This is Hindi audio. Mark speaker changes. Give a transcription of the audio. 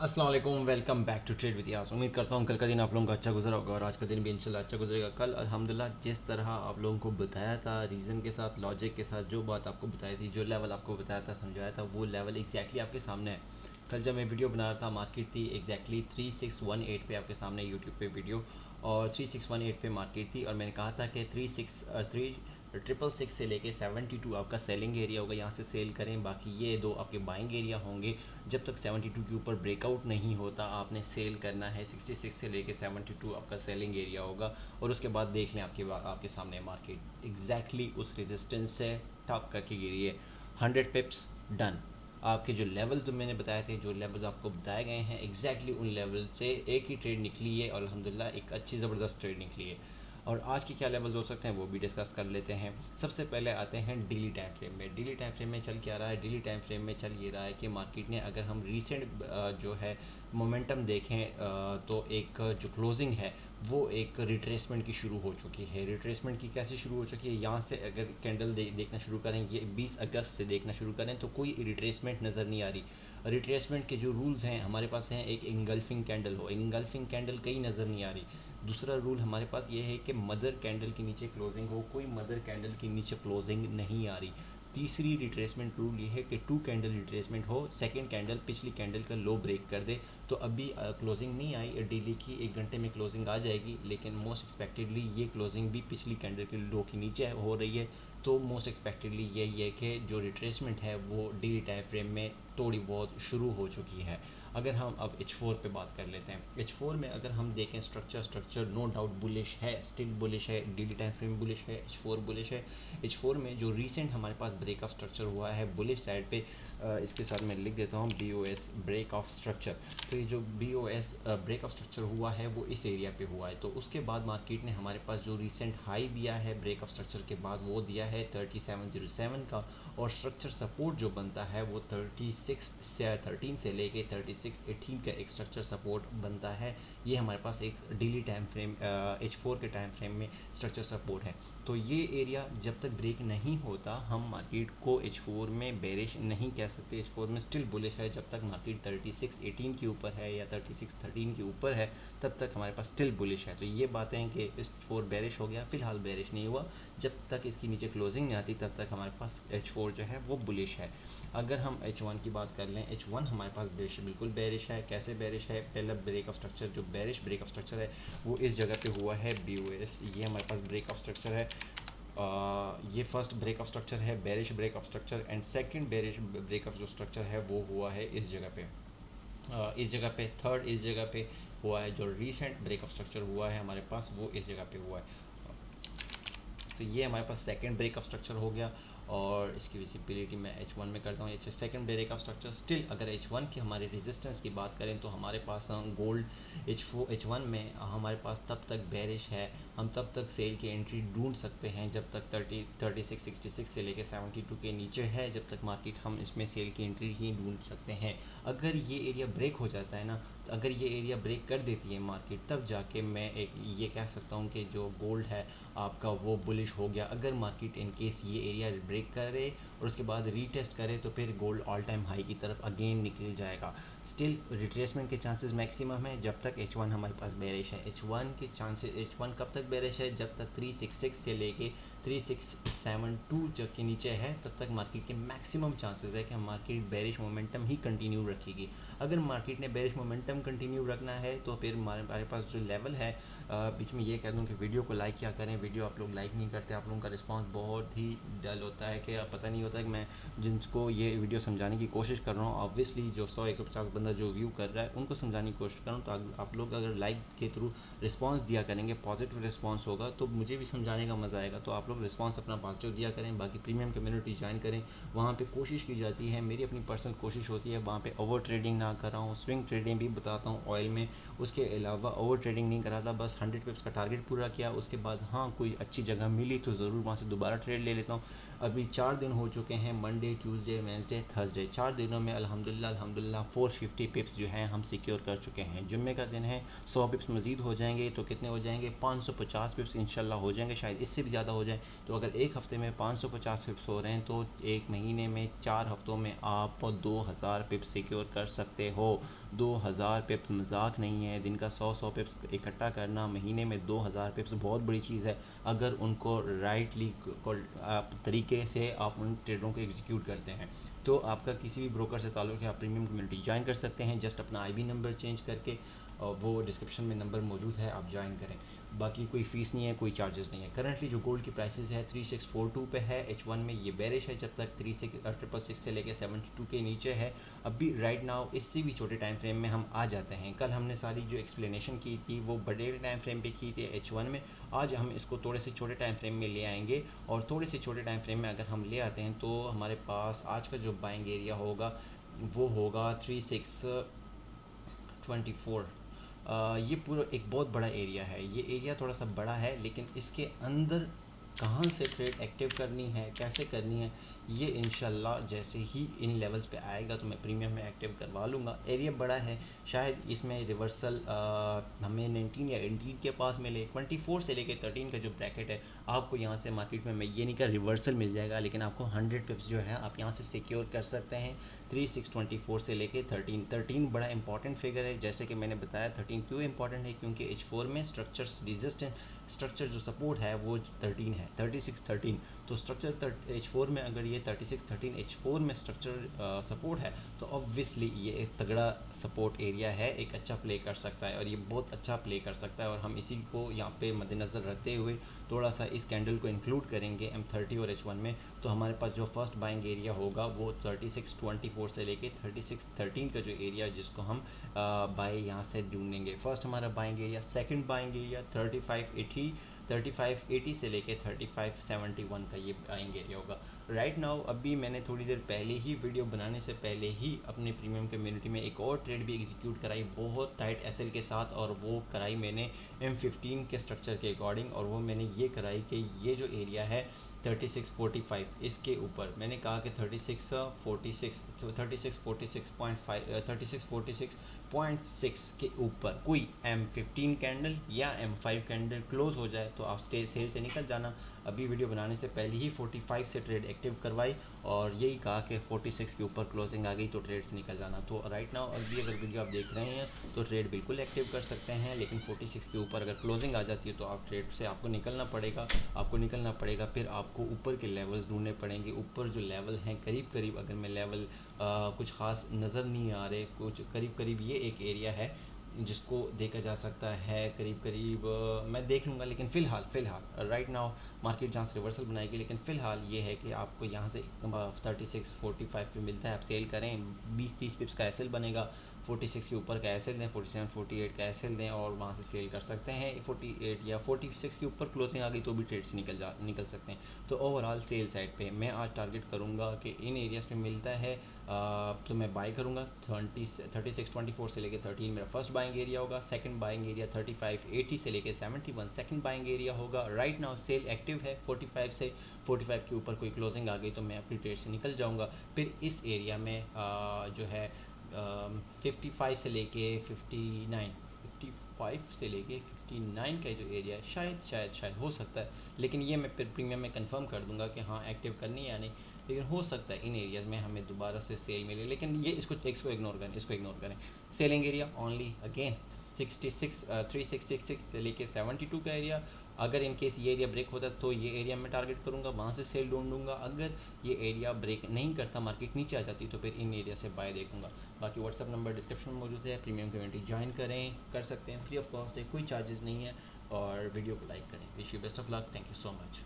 Speaker 1: अस्सलाम वालेकुम, welcome back to trade with यास। उम्मीद करता हूँ कल का दिन आप लोगों का अच्छा गुजरा होगा और आज का दिन भी इंशाल्लाह अच्छा गुजरेगा। कल अल्हम्दुलिल्लाह जिस तरह आप लोगों को बताया था, रीज़न के साथ, लॉजिक के साथ, जो बात आपको बताई थी, जो लेवल आपको बताया था, समझाया था, वो लेवल एग्जैक्टली आपके सामने है। कल जब मैं वीडियो बना रहा था, मार्केट थी एग्जैक्टली 3618 पे आपके सामने यूट्यूब पे वीडियो, और 3618 पे मार्केट थी। और मैंने कहा था कि 36 से लेके 72 आपका सेलिंग एरिया होगा, यहाँ से सेल करें, बाकी ये दो आपके बाइंग एरिया होंगे। जब तक 72 के ऊपर ब्रेकआउट नहीं होता आपने सेल करना है। 66 से लेके 72 आपका सेलिंग एरिया होगा, और उसके बाद देख लें आपके सामने मार्केट एग्जैक्टली उस रेजिस्टेंस से टॉप करके गिरी है। 100 पिप्स डन। आपके जो लेवल तो मैंने बताए थे, जो लेवल आपको बताए गए हैं, एग्जैक्टली उन लेवल से एक ही ट्रेड निकली है और अल्हम्दुलिल्लाह एक अच्छी ज़बरदस्त ट्रेड निकली है। और आज के क्या लेवल्स हो सकते हैं वो भी डिस्कस कर लेते हैं। सबसे पहले आते हैं डेली टाइम फ्रेम में। डेली टाइम फ्रेम में चल क्या रहा है? डेली टाइम फ्रेम में चल ये रहा है कि मार्केट ने, अगर हम रीसेंट जो है मोमेंटम देखें, तो एक जो क्लोजिंग है वो एक रिट्रेसमेंट की शुरू हो चुकी है। रिट्रेसमेंट की कैसे शुरू हो चुकी है? यहाँ से अगर कैंडल देखना शुरू करें, ये 20 अगस्त से देखना शुरू करें, तो कोई रिट्रेसमेंट नज़र नहीं आ रही। रिट्रेसमेंट के जो रूल्स हैं हमारे पास हैं, एक इंगल्फिंग कैंडल हो, इंगल्फिंग कैंडल कहीं नज़र नहीं आ रही। दूसरा रूल हमारे पास ये है कि मदर कैंडल के नीचे क्लोजिंग हो, कोई मदर कैंडल के नीचे क्लोजिंग नहीं आ रही। तीसरी रिट्रेसमेंट रूल ये है कि टू कैंडल रिट्रेसमेंट हो, सेकंड कैंडल पिछली कैंडल का लो ब्रेक कर दे। तो अभी क्लोजिंग नहीं आई डेली की, 1 घंटे में क्लोजिंग आ जाएगी, लेकिन मोस्ट एक्सपेक्टेडली ये क्लोजिंग भी पिछली कैंडल के लो के नीचे हो रही है। तो मोस्ट एक्सपेक्टेडली यही है कि जो रिट्रेसमेंट है वो डेली टाइम फ्रेम में थोड़ी बहुत शुरू हो चुकी है। अगर हम अब H4 पे बात कर लेते हैं, H4 में अगर हम देखें, स्ट्रक्चर नो डाउट बुलिश है, स्टिल बुलिश है, डेली टाइम फ्रेम बुलिश है, H4 बुलिश है। H4 में जो रीसेंट हमारे पास ब्रेक ऑफ स्ट्रक्चर हुआ है बुलिश साइड पे, इसके साथ मैं लिख देता हूँ BOS ब्रेक ऑफ स्ट्रक्चर। तो ये जो BOS ब्रेक ऑफ स्ट्रक्चर हुआ है वो इस एरिया पे हुआ है। तो उसके बाद मार्केट ने हमारे पास जो रीसेंट हाई दिया है ब्रेक ऑफ स्ट्रक्चर के बाद, वो दिया है 3707 का, और स्ट्रक्चर सपोर्ट जो बनता है वो 3613 से लेके 3618 का एक स्ट्रक्चर सपोर्ट बनता है। ये हमारे पास एक डेली टाइम फ्रेम H4 के टाइम फ्रेम में स्ट्रक्चर सपोर्ट है। तो ये एरिया जब तक ब्रेक नहीं होता, हम मार्केट को H4 में बेरिश नहीं कह सकते। H4 में स्टिल बुलिश है। जब तक मार्केट 3618 के ऊपर है या 3613 के ऊपर है, तब तक हमारे पास स्टिल बुलिश है। तो ये बातें हैं कि H4 बेरिश हो गया, फिलहाल बेरिश नहीं हुआ। जब तक इसकी नीचे क्लोजिंग नहीं आती तब तक हमारे पास H4 जो है वो बुलिश है। अगर हम H1 की बात कर लें, H1 हमारे पास बेरिश, बिल्कुल बेरिश है। कैसे बेरिश है? पहला ब्रेक ऑफ स्ट्रक्चर, जो बेरिश ब्रेक ऑफ स्ट्रक्चर है वो इस जगह पे हुआ है BOS। ये हमारे पास ब्रेक ऑफ स्ट्रक्चर है। ये फर्स्ट ब्रेक ऑफ स्ट्रक्चर है, bearish break of structure, and second bearish break of जो स्ट्रक्चर है वो हुआ है इस जगह पे। इस जगह पे थर्ड इस जगह पे हुआ है। जो रीसेंट ब्रेक ऑफ स्ट्रक्चर हुआ है हमारे पास वो इस जगह पे हुआ है। तो ये हमारे पास सेकंड ब्रेक ऑफ स्ट्रक्चर हो गया, और इसकी विजिबिलिटी मैं H1 में करता हूँ। Second break of structure. Still अगर H1 की हमारे रेजिस्टेंस की बात करें तो हमारे पास गोल्ड H1 में हमारे पास तब तक बेरिश है, हम तब तक सेल की एंट्री ढूंढ सकते हैं जब तक 3666 से लेकर 72 के नीचे है। जब तक मार्केट, हम इसमें सेल की एंट्री ही ढूंढ सकते हैं। अगर ये एरिया ब्रेक हो जाता है ना, तो अगर ये एरिया ब्रेक कर देती है मार्केट, तब जाके मैं एक ये कह सकता हूँ कि जो गोल्ड है आपका वो बुलिश हो गया। अगर मार्केट इन केस ये एरिया ब्रेक करे और उसके बाद रीटेस्ट करे, तो फिर गोल्ड ऑल टाइम हाई की तरफ अगेन निकल जाएगा। स्टिल रिट्रेसमेंट के चांसेस मैक्सिमम है जब तक H1 हमारे पास बेरिश है। H1 के चांसेस, H1 कब तक बेरिश है? जब तक 366 से लेके 3672 के नीचे है, तब तक मार्केट के मैक्सिमम चांसेस है कि मार्केट बेरिश मोमेंटम ही कंटिन्यू रखेगी। अगर मार्केट ने बेरिश मोमेंटम कंटिन्यू रखना है तो फिर हमारे पास जो लेवल है, बीच में ये कह दूं कि वीडियो को लाइक क्या करें। वीडियो आप लोग लाइक नहीं करते, आप लोगों का रिस्पांस बहुत ही डल होता है कि पता नहीं होता है कि मैं जिनको ये वीडियो समझाने की कोशिश कर रहा हूँ, ऑब्वियसली जो 100-150 बंदा जो व्यू कर रहा है उनको समझाने की कोशिश कर रहा हूँ। तो आप लोग अगर लाइक के थ्रू रिस्पांस दिया करेंगे, पॉजिटिव रिस्पांस होगा, तो मुझे भी समझाने का मज़ा आएगा। तो आप लोग रिस्पांस अपना पॉजिटिव दिया करें। बाकी प्रीमियम कम्युनिटी ज्वाइन करें, वहाँ पे कोशिश की जाती है, मेरी अपनी पर्सनल कोशिश होती है वहाँ पे ओवर ट्रेडिंग ना कर रहा हूँ, स्विंग ट्रेडिंग भी बताता हूँ ऑयल में। उसके अलावा ओवर ट्रेडिंग नहीं कराता, बस 100 पिप्स का टारगेट पूरा किया, उसके बाद हाँ कोई अच्छी जगह मिली तो ज़रूर वहाँ से दोबारा ट्रेड ले लेता हूँ। अभी 4 दिन हो चुके हैं, मंडे, ट्यूसडे, वेंसडे, थर्सडे, 4 दिनों में अल्हम्दुलिल्लाह 450 पिप्स जो हैं हम सिक्योर कर चुके हैं। जुम्मे का दिन है, 100 पिप्स मज़ीद हो जाएंगे तो कितने हो जाएंगे, 550 पिप्स इंशाल्लाह हो जाएंगे, शायद इससे भी ज़्यादा हो जाए। तो अगर एक हफ़्ते में 550 पिप्स हो रहे हैं तो एक महीने में 4 हफ़्तों में आप 2000 पिप्स सिक्योर कर सकते हो। 2000 पिप्स मजाक नहीं है, दिन का 100 पिप्स इकट्ठा करना, महीने में 2000 पिप्स बहुत बड़ी चीज़ है। अगर उनको राइटली आप तरीके से आप उन ट्रेडों को एग्जीक्यूट करते हैं तो आपका किसी भी ब्रोकर से ताल्लुक़ है, आप प्रीमियम कम्युनिटी ज्वाइन कर सकते हैं, जस्ट अपना आईबी नंबर चेंज करके, और वो डिस्क्रिप्शन में नंबर मौजूद है, आप ज्वाइन करें। बाकी कोई फ़ीस नहीं है, कोई चार्जेस नहीं है। करंटली जो गोल्ड की प्राइसेस है 3642 पे है, H1 में ये बेरिश है जब तक 36 से लेके 72 के नीचे है। अभी राइट नाउ इससे भी छोटे टाइम फ्रेम में हम आ जाते हैं। कल हमने सारी जो एक्सप्लेनेशन की थी वो बड़े टाइम फ्रेम पे की थी H1 में, आज हम इसको थोड़े से छोटे टाइम फ्रेम में ले आएंगे। और थोड़े से छोटे टाइम फ्रेम में अगर हम ले आते हैं तो हमारे पास आज का जो बाइंग एरिया होगा वो होगा 3624। ये पूरा एक बहुत बड़ा एरिया है, ये एरिया थोड़ा सा बड़ा है, लेकिन इसके अंदर कहाँ से ट्रेड एक्टिव करनी है, कैसे करनी है, ये इंशाल्लाह जैसे ही इन लेवल्स पे आएगा तो मैं प्रीमियम में एक्टिव करवा लूँगा। एरिया बड़ा है, शायद इसमें रिवर्सल हमें 19 या 18 के पास मिले। 24 से लेके 13 का जो ब्रैकेट है आपको यहाँ से मार्केट में, मैं ये नहीं कह रिवर्सल मिल जाएगा, लेकिन आपको 100 पिप्स जो है आप यहाँ से सिक्योर कर सकते हैं। 3624 से लेके 13 बड़ा इंपॉर्टेंट फिगर है। जैसे कि मैंने बताया 13 क्यों इंपॉर्टेंट है, क्योंकि H4 में स्ट्रक्चर्स रेजिस्टेंस स्ट्रक्चर जो सपोर्ट है वो 13 है, 3613। तो स्ट्रक्चर H4 में अगर ये 3613 H4 में स्ट्रक्चर सपोर्ट है तो ऑब्वियसली ये एक तगड़ा सपोर्ट एरिया है, एक अच्छा प्ले कर सकता है, और ये बहुत अच्छा प्ले कर सकता है। और हम इसी को यहाँ पे मद्देनज़र रखते हुए थोड़ा सा इस कैंडल को इंक्लूड करेंगे M30 और H1 में, तो हमारे पास जो फर्स्ट बाइंग एरिया होगा वो 3624 से लेके 3613 का जो एरिया जिसको हम बाय यहाँ से ढूंढेंगे। फर्स्ट हमारा buying area, second buying area 3580 से लेके 3571 का ये बाइंग एरिया होगा। राइट नाउ अभी मैंने थोड़ी देर पहले ही वीडियो बनाने से पहले ही अपने प्रीमियम कम्युनिटी में एक और ट्रेड भी एग्जीक्यूट कराई बहुत टाइट एसएल के साथ, और वो कराई मैंने M15 के स्ट्रक्चर के अकॉर्डिंग। और वो मैंने ये कराई कि ये जो एरिया है 3645, इसके ऊपर मैंने कहा कि 3646 के ऊपर कोई M15 कैंडल या M5 कैंडल क्लोज हो जाए तो आप सेल से निकल जाना। अभी वीडियो बनाने से पहले ही 45 से ट्रेड एक्टिव करवाई और यही कहा कि 46 के ऊपर क्लोजिंग आ गई तो ट्रेड से निकल जाना। तो राइट नाउ अभी अगर वीडियो आप देख रहे हैं तो ट्रेड बिल्कुल एक्टिव कर सकते हैं, लेकिन 46 के ऊपर अगर क्लोजिंग आ जाती है तो आप ट्रेड से आपको निकलना पड़ेगा। फिर आपको ऊपर के लेवल्स ढूंढने पड़ेंगे। ऊपर जो लेवल हैं करीब अगर मैं लेवल कुछ ख़ास नज़र नहीं आ रहे, कुछ करीब ये एक एरिया है जिसको देखा जा सकता है करीब मैं देख लूँगा, लेकिन फ़िलहाल राइट नाउ मार्केट जहाँ से रिवर्सल बनाएगी, लेकिन फ़िलहाल ये है कि आपको यहाँ से 3645 पे मिलता है, आप सेल करें, 20-30 पिप्स का एसएल बनेगा, 46 के ऊपर का एसएल दें, 47-48 का एसएल दें और वहाँ से सेल कर सकते हैं। 48 या 46 के ऊपर क्लोजिंग आ गई तो भी ट्रेड से निकल सकते हैं। तो ओवरऑल सेल साइड पे मैं आज टारगेट करूँगा कि इन एरियाज़ पे मिलता है तो मैं बाई करूँगा। 3624 से लेके 13 मेरा फर्स्ट बाइंग एरिया होगा, सेकंड बाइंग एरिया 3580 से लेके 71 सेकंड बाइंग एरिया होगा। राइट नाउ सेल एक्टिव है 45 से, 45 के ऊपर कोई क्लोजिंग आ गई तो मैं अपनी ट्रेड से निकल जाऊँगा। फिर इस एरिया में जो है 55 से लेके 59 का जो एरिया है शायद हो सकता है, लेकिन ये मैं फिर प्रीमियम में कंफर्म कर दूंगा कि हाँ एक्टिव करनी है या नहीं, लेकिन हो सकता है इन एरियाज़ में हमें दोबारा से सेल मिले। लेकिन ये इसको इग्नोर करें। सेलिंग एरिया ओनली अगेन 3666 से लेके 72 का एरिया। अगर इन केस ये एरिया ब्रेक होता है तो ये एरिया मैं टारगेट करूँगा, वहाँ से सेल ढूंढूंगा। अगर ये एरिया ब्रेक नहीं करता, मार्केट नीचे आ जाती, तो फिर इन एरिया से बाय देखूंगा। बाकी व्हाट्सअप नंबर डिस्क्रिप्शन में मौजूद है, प्रीमियम कम्युनिटी ज्वाइन कर सकते हैं, फ्री ऑफ कॉस्ट है, कोई चार्जेस नहीं है। और वीडियो को लाइक करें। Wish you best of luck, thank you so much.